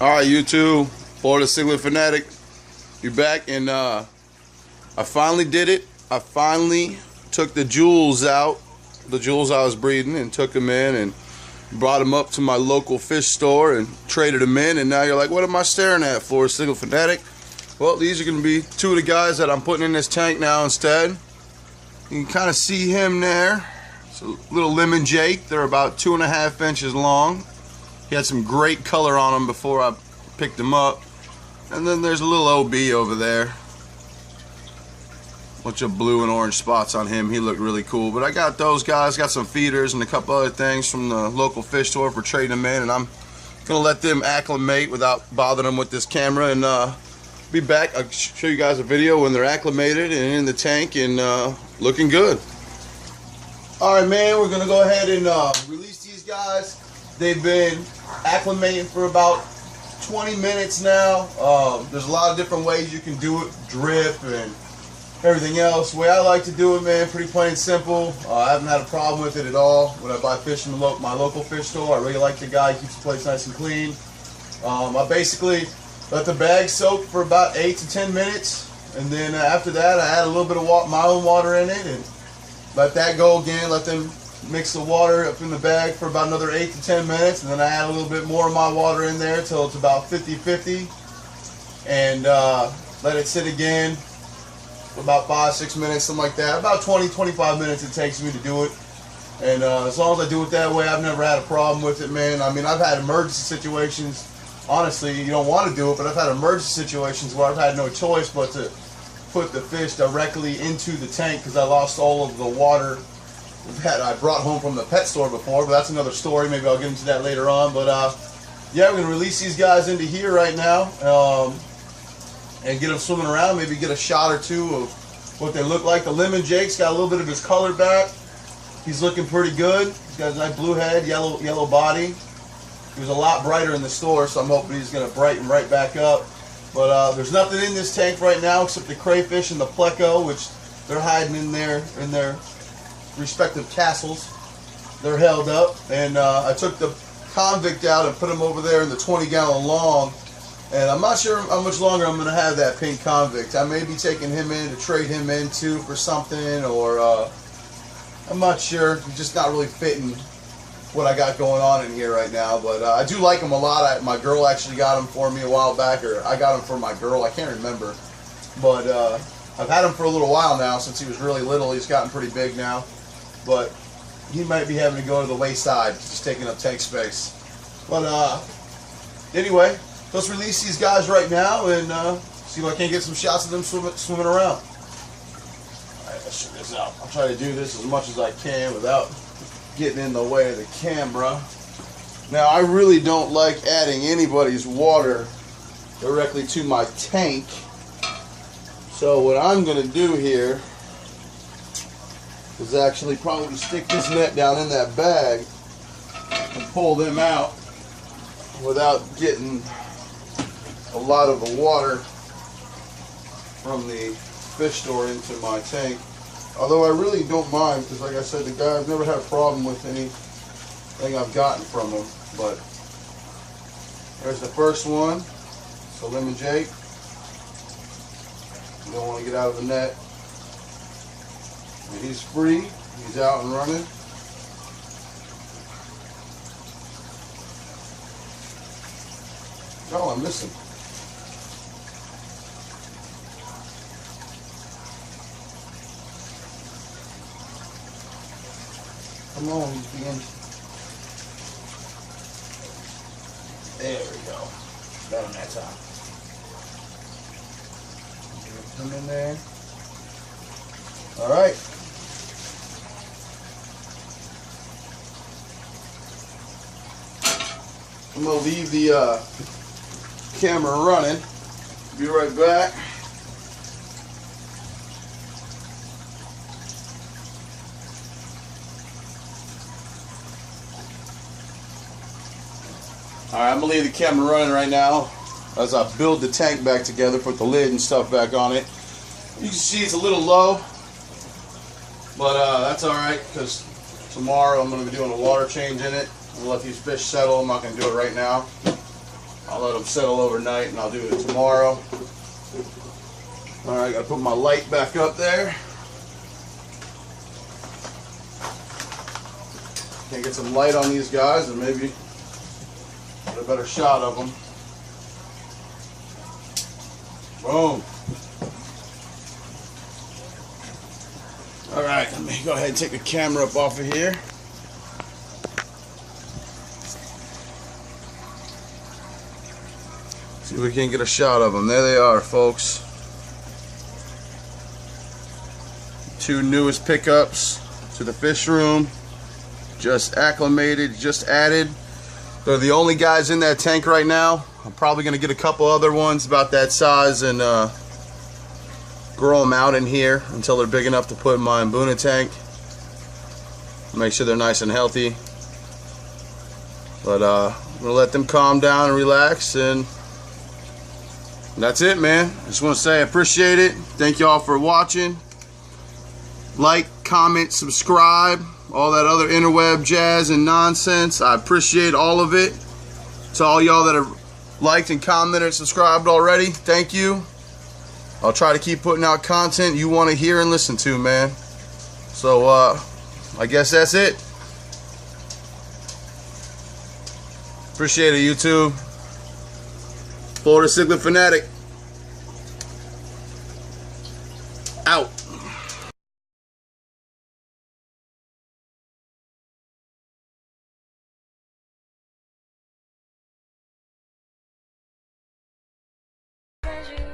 Alright, YouTube, Florida Cichlid Fanatic, you're back, and I finally did it. I finally took the jewels out, the jewels I was breeding, and took them in and brought them up to my local fish store and traded them in. And now you're like, what am I staring at, Florida Cichlid Fanatic? Well, these are going to be two of the guys that I'm putting in this tank now instead. You can kind of see him there. It's a little lemon Jake. They're about 2.5 inches long. He had some great color on him before I picked him up. And then there's a little OB over there. Bunch of blue and orange spots on him. He looked really cool. But I got those guys, got some feeders and a couple other things from the local fish store for trading them in. And I'm going to let them acclimate without bothering them with this camera. And be back. I'll show you guys a video when they're acclimated and in the tank and looking good. Alright, man, we're going to go ahead and release these guys. They've been acclimating for about 20 minutes now. There's a lot of different ways you can do it, drip and everything else. The way I like to do it, man, pretty plain and simple. I haven't had a problem with it at all. When I buy fish from my local fish store, I really like the guy. He keeps the place nice and clean. I basically let the bag soak for about 8 to 10 minutes, and then after that I add a little bit of my own water in it and let that go again. Let them mix the water up in the bag for about another 8 to 10 minutes, and then I add a little bit more of my water in there till it's about 50-50, and let it sit again for about 5-6 minutes, something like that. About 20-25 minutes it takes me to do it, and as long as I do it that way, I've never had a problem with it, man. I mean, I've had emergency situations. Honestly, you don't want to do it, but I've had emergency situations where I've had no choice but to put the fish directly into the tank because I lost all of the water that I brought home from the pet store before, but that's another story. Maybe I'll get into that later on. But yeah, we're going to release these guys into here right now and get them swimming around, maybe get a shot or two of what they look like. The lemon Jake's got a little bit of his color back. He's looking pretty good. He's got a nice blue head, yellow body. He was a lot brighter in the store, so I'm hoping he's going to brighten right back up. But there's nothing in this tank right now except the crayfish and the pleco, which they're hiding in their respective castles. They're held up, and I took the convict out and put him over there in the 20-gallon long, and I'm not sure how much longer I'm going to have that pink convict. I may be taking him in to trade him in too for something, or I'm not sure. He's just not really fitting what I got going on in here right now, but I do like him a lot. My girl actually got him for me a while back, or I got him for my girl, I can't remember, but I've had him for a little while now since he was really little. He's gotten pretty big now, but he might be having to go to the wayside, just taking up tank space. But anyway, let's release these guys right now and see if I can't get some shots of them swimming around. Alright, let's check this out. I'll try to do this as much as I can without getting in the way of the camera. Now, I really don't like adding anybody's water directly to my tank, so what I'm going to do here is actually probably stick this net down in that bag and pull them out without getting a lot of the water from the fish store into my tank. Although I really don't mind, because like I said, the guy, I've never had a problem with anything I've gotten from him. But there's the first one. So lemon Jake. You don't want to get out of the net. And he's free. He's out and running. Oh, I'm missing. Come on, he's being. There we go. Got him that time. Come in there. All right. I'm gonna leave the camera running. Be right back. Alright, I'm going to leave the camera running right now as I build the tank back together, put the lid and stuff back on it. You can see it's a little low, but that's alright because tomorrow I'm going to be doing a water change in it. I'm going to let these fish settle. I'm not going to do it right now. I'll let them settle overnight and I'll do it tomorrow. Alright, gotta put my light back up there. Can get some light on these guys and maybe get a better shot of them. Boom. Alright, let me go ahead and take the camera up off of here. See if we can get a shot of them. There they are, folks. Two newest pickups to the fish room. Just acclimated, just added. They're the only guys in that tank right now. I'm probably going to get a couple other ones about that size and grow them out in here until they're big enough to put in my Mbuna tank. Make sure they're nice and healthy. But I'm going to let them calm down and relax, and that's it, man. I just want to say I appreciate it. Thank y'all for watching. Like, comment, subscribe, all that other interweb jazz and nonsense. I appreciate all of it. To all y'all that have liked and commented and subscribed already, thank you. I'll try to keep putting out content you want to hear and listen to, man. So I guess that's it. Appreciate it, YouTube. Florida Cichlid Fanatic out. You